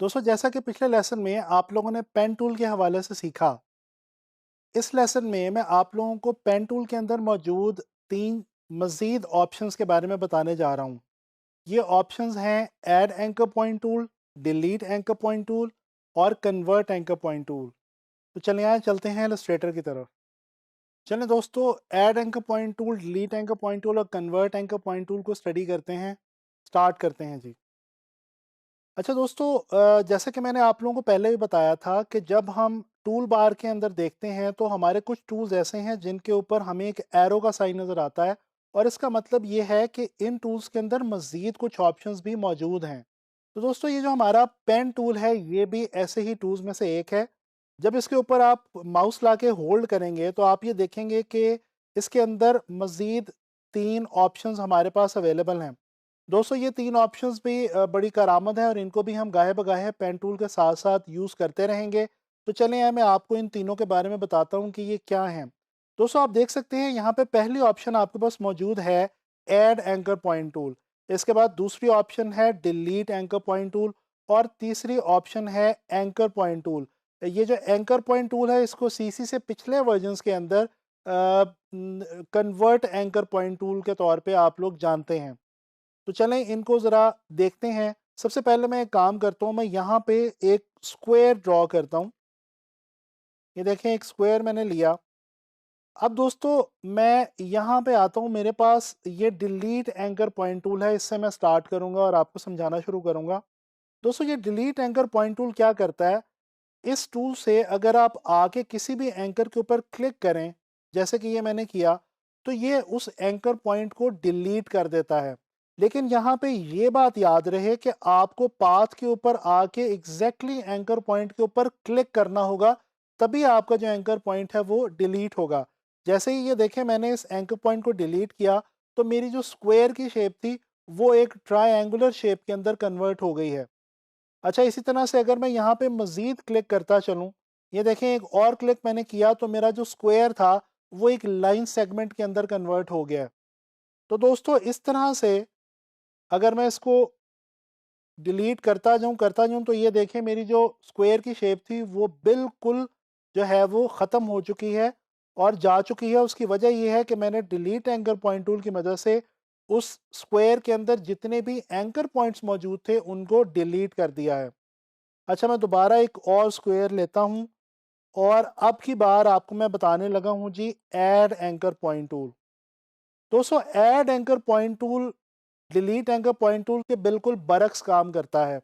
दोस्तों जैसा कि पिछले लेसन में आप लोगों ने पेन टूल के हवाले से सीखा, इस लेसन में मैं आप लोगों को पेन टूल के अंदर मौजूद 3 मज़ीद ऑप्शंस के बारे में बताने जा रहा हूँ। ये ऑप्शंस हैं add anchor point tool, delete anchor point tool और कन्वर्ट एंकर पॉइंट टूल। तो चलिए आइए चलते हैं इलस्ट्रेटर की तरफ। चलें दोस्तों, add anchor point tool, delete anchor point tool और कन्वर्ट एंकर पॉइंट टूल को स्टडी करते हैं। स्टार्ट करते हैं जी। अच्छा दोस्तों, जैसे कि मैंने आप लोगों को पहले भी बताया था कि जब हम टूल बार के अंदर देखते हैं तो हमारे कुछ टूल्स ऐसे हैं जिनके ऊपर हमें एक एरो का साइन नज़र आता है, और इसका मतलब ये है कि इन टूल्स के अंदर मज़ीद कुछ ऑप्शंस भी मौजूद हैं। तो दोस्तों ये जो हमारा पेन टूल है ये भी ऐसे ही टूल्स में से एक है। जब इसके ऊपर आप माउस ला के होल्ड करेंगे तो आप ये देखेंगे कि इसके अंदर मज़ीद 3 ऑप्शंस हमारे पास अवेलेबल हैं। दोस्तों ये 3 ऑप्शंस भी बड़ी करामत है और इनको भी हम गाहे बगाहे पेन टूल के साथ साथ यूज़ करते रहेंगे। तो चलिए मैं आपको इन तीनों के बारे में बताता हूँ कि ये क्या हैं। दोस्तों आप देख सकते हैं यहाँ पे पहली ऑप्शन आपके पास मौजूद है ऐड एंकर पॉइंट टूल। इसके बाद दूसरी ऑप्शन है डिलीट एंकर पॉइंट टूल और तीसरी ऑप्शन है एंकर पॉइंट टूल। ये जो एंकर पॉइंट टूल है इसको सीसी से पिछले वर्जन्स के अंदर कन्वर्ट एंकर पॉइंट टूल के तौर पे आप लोग जानते हैं। तो चलें इनको ज़रा देखते हैं। सबसे पहले मैं एक काम करता हूँ, मैं यहाँ पे एक स्क्वायर ड्रॉ करता हूँ। ये देखें एक स्क्वायर मैंने लिया। अब दोस्तों मैं यहाँ पे आता हूँ, मेरे पास ये डिलीट एंकर पॉइंट टूल है, इससे मैं स्टार्ट करूँगा और आपको समझाना शुरू करूँगा। दोस्तों ये डिलीट एंकर पॉइंट टूल क्या करता है, इस टूल से अगर आप आके किसी भी एंकर के ऊपर क्लिक करें, जैसे कि ये मैंने किया, तो ये उस एंकर पॉइंट को डिलीट कर देता है। लेकिन यहाँ पे ये बात याद रहे कि आपको पाथ के ऊपर आके एग्जैक्टली एंकर पॉइंट के ऊपर क्लिक करना होगा, तभी आपका जो एंकर पॉइंट है वो डिलीट होगा। जैसे ही ये देखें मैंने इस एंकर पॉइंट को डिलीट किया, तो मेरी जो स्क्वायर की शेप थी वो एक ट्रायंगुलर शेप के अंदर कन्वर्ट हो गई है। अच्छा इसी तरह से अगर मैं यहाँ पे मज़ीद क्लिक करता चलूँ, ये देखें एक और क्लिक मैंने किया तो मेरा जो स्क्वायर था वो एक लाइन सेगमेंट के अंदर कन्वर्ट हो गया। तो दोस्तों इस तरह से अगर मैं इसको डिलीट करता जाऊँ तो ये देखें मेरी जो स्क्वायर की शेप थी वो बिल्कुल जो है वो ख़त्म हो चुकी है और जा चुकी है। उसकी वजह ये है कि मैंने डिलीट एंकर पॉइंट टूल की मदद से उस स्क्वायर के अंदर जितने भी एंकर पॉइंट्स मौजूद थे उनको डिलीट कर दिया है। अच्छा मैं दोबारा एक और स्क्वायर लेता हूँ और अब की बार आपको मैं बताने लगा हूँ जी ऐड एंकर पॉइंट टूल। दोस्तों add anchor point tool delete anchor point tool के बिल्कुल बरक्स काम करता है।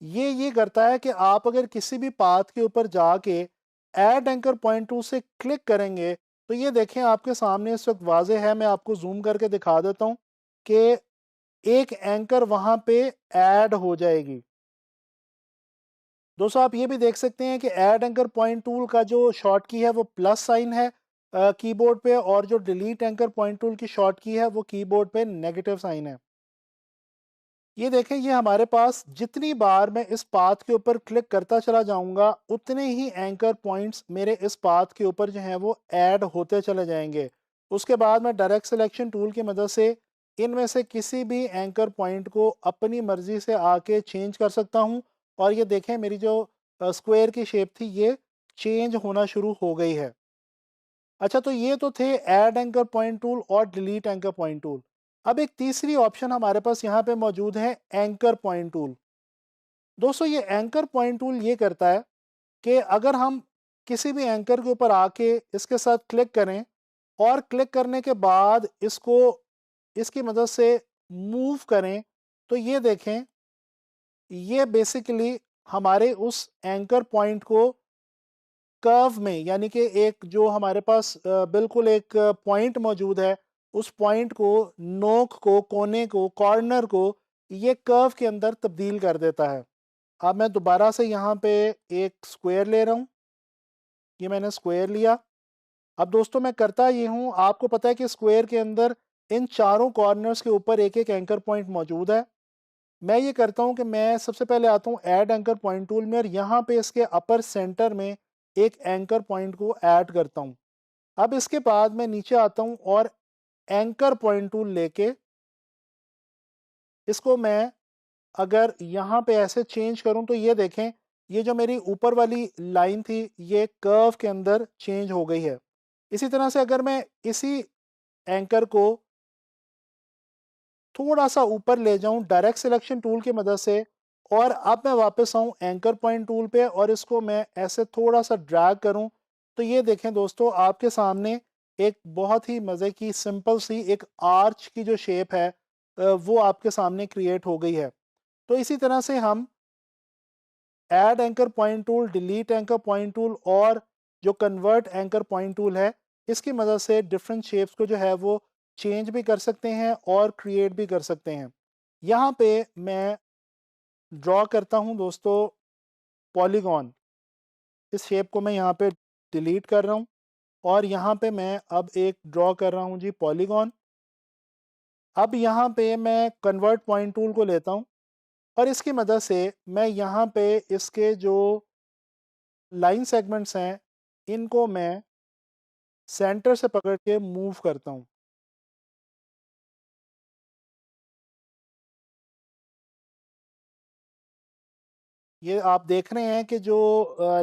ये करता है कि आप अगर किसी भी पाथ के ऊपर जाके ऐड एंकर पॉइंट टूल से क्लिक करेंगे तो ये देखें आपके सामने इस वक्त वाज़े है, मैं आपको जूम करके दिखा देता हूँ कि एक एंकर वहाँ पे ऐड हो जाएगी। दोस्तों आप ये भी देख सकते हैं कि ऐड एंकर पॉइंट टूल का जो शॉर्ट की है वो प्लस साइन है कीबोर्ड पे, और जो डिलीट एंकर पॉइंट टूल की शॉर्ट की है वो कीबोर्ड पे नेगेटिव साइन है। ये देखें ये हमारे पास जितनी बार मैं इस पाथ के ऊपर क्लिक करता चला जाऊंगा उतने ही एंकर पॉइंट्स मेरे इस पाथ के ऊपर जो हैं वो ऐड होते चले जाएंगे। उसके बाद मैं डायरेक्ट सिलेक्शन टूल की मदद से इनमें से किसी भी एंकर पॉइंट को अपनी मर्जी से आके चेंज कर सकता हूं, और ये देखें मेरी जो स्क्वायर की शेप थी ये चेंज होना शुरू हो गई है। अच्छा तो ये तो थे ऐड एंकर पॉइंट टूल और डिलीट एंकर पॉइंट टूल। अब एक तीसरी ऑप्शन हमारे पास यहाँ पे मौजूद है एंकर पॉइंट टूल। दोस्तों ये एंकर पॉइंट टूल ये करता है कि अगर हम किसी भी एंकर के ऊपर आके इसके साथ क्लिक करें और क्लिक करने के बाद इसको इसकी मदद से मूव करें, तो ये देखें ये बेसिकली हमारे उस एंकर पॉइंट को कर्व में, यानी कि एक जो हमारे पास बिल्कुल एक पॉइंट मौजूद है, उस पॉइंट को, नोक को, कोने को, कॉर्नर को ये कर्व के अंदर तब्दील कर देता है। अब मैं दोबारा से यहाँ पे एक स्क्वायर ले रहा हूँ। ये मैंने स्क्वायर लिया। अब दोस्तों मैं करता ये हूँ, आपको पता है कि स्क्वायर के अंदर इन चारों कॉर्नर्स के ऊपर एक एक एंकर पॉइंट मौजूद है। मैं ये करता हूँ कि मैं सबसे पहले आता हूँ ऐड एंकर पॉइंट टूल में और यहाँ पे इसके अपर सेंटर में एक एंकर पॉइंट को ऐड करता हूँ। अब इसके बाद मैं नीचे आता हूँ और एंकर पॉइंट टूल लेके इसको मैं अगर यहाँ पे ऐसे चेंज करूँ तो ये देखें, ये जो मेरी ऊपर वाली लाइन थी ये कर्व के अंदर चेंज हो गई है। इसी तरह से अगर मैं इसी एंकर को थोड़ा-सा ऊपर ले जाऊँ डायरेक्ट सिलेक्शन टूल की मदद से और अब मैं वापस आऊँ एंकर पॉइंट टूल पे और इसको मैं ऐसे थोड़ा-सा ड्रैग करूँ, तो ये देखें दोस्तों आपके सामने एक बहुत ही मज़े की सिंपल सी एक आर्च की जो शेप है वो आपके सामने क्रिएट हो गई है। तो इसी तरह से हम add anchor point tool, delete anchor point tool और जो कन्वर्ट एंकर पॉइंट टूल है, इसकी मदद से डिफरेंट शेप्स को जो है वो चेंज भी कर सकते हैं और क्रिएट भी कर सकते हैं। यहाँ पे मैं ड्रॉ करता हूँ दोस्तों पॉलीगॉन। इस शेप को मैं यहाँ पे डिलीट कर रहा हूँ और यहाँ पे मैं अब एक ड्रॉ कर रहा हूँ जी पॉलीगॉन। अब यहाँ पे मैं कन्वर्ट पॉइंट टूल को लेता हूँ और इसकी मदद से मैं यहाँ पे इसके जो लाइन सेगमेंट्स हैं, इनको मैं सेंटर से पकड़ के मूव करता हूँ। ये आप देख रहे हैं कि जो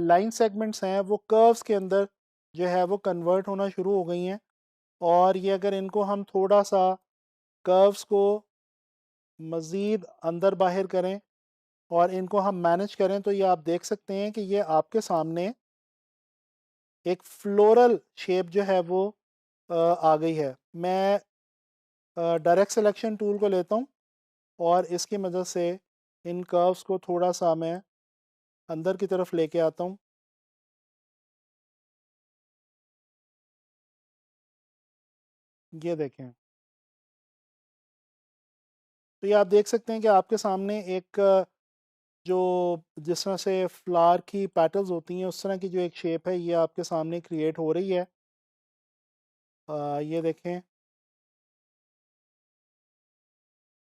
लाइन सेगमेंट्स हैं वो कर्व्स के अंदर जो है वो कन्वर्ट होना शुरू हो गई हैं और ये अगर इनको हम थोड़ा-सा कर्व्स को मज़ीद अंदर बाहर करें और इनको हम मैनेज करें तो ये आप देख सकते हैं कि ये आपके सामने एक फ्लोरल शेप जो है वो आ गई है। मैं डायरेक्ट सिलेक्शन टूल को लेता हूँ और इसकी मदद से इन कर्व्स को थोड़ा-सा मैं अंदर की तरफ लेके आता हूँ। ये देखें। तो ये आप देख सकते हैं कि आपके सामने एक जो जिस तरह से फ्लावर की पेटल्स होती हैं उस तरह की जो एक शेप है ये आपके सामने क्रिएट हो रही है। ये देखें।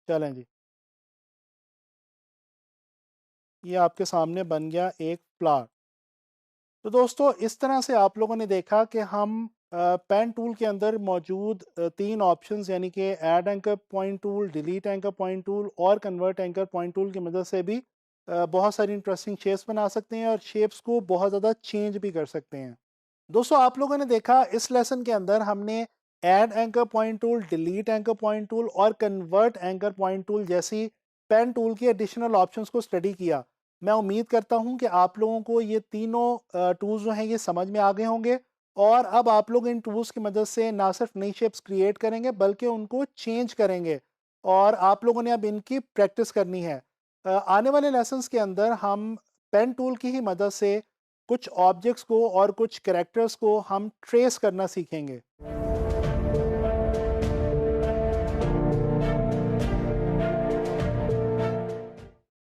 चलें जी। ये आपके सामने बन गया एक फ्लावर। तो दोस्तों इस तरह से आप लोगों ने देखा कि हम पेन टूल के अंदर मौजूद 3 ऑप्शंस यानी कि add anchor point tool, delete anchor point tool और कन्वर्ट एंकर पॉइंट टूल की मदद से भी बहुत सारी इंटरेस्टिंग शेप्स बना सकते हैं और शेप्स को बहुत ज़्यादा चेंज भी कर सकते हैं। दोस्तों आप लोगों ने देखा इस लेसन के अंदर हमने add anchor point tool, delete anchor point tool और कन्वर्ट एंकर पॉइंट टूल जैसी पेन टूल की एडिशनल ऑप्शंस को स्टडी किया। मैं उम्मीद करता हूं कि आप लोगों को ये तीनों टूल्स जो हैं ये समझ में आ गए होंगे और अब आप लोग इन टूल्स की मदद से ना सिर्फ नई शेप्स क्रिएट करेंगे बल्कि उनको चेंज करेंगे और आप लोगों ने अब इनकी प्रैक्टिस करनी है। आने वाले लेसन्स के अंदर हम पेन टूल की ही मदद से कुछ ऑब्जेक्ट्स को और कुछ कैरेक्टर्स को हम ट्रेस करना सीखेंगे।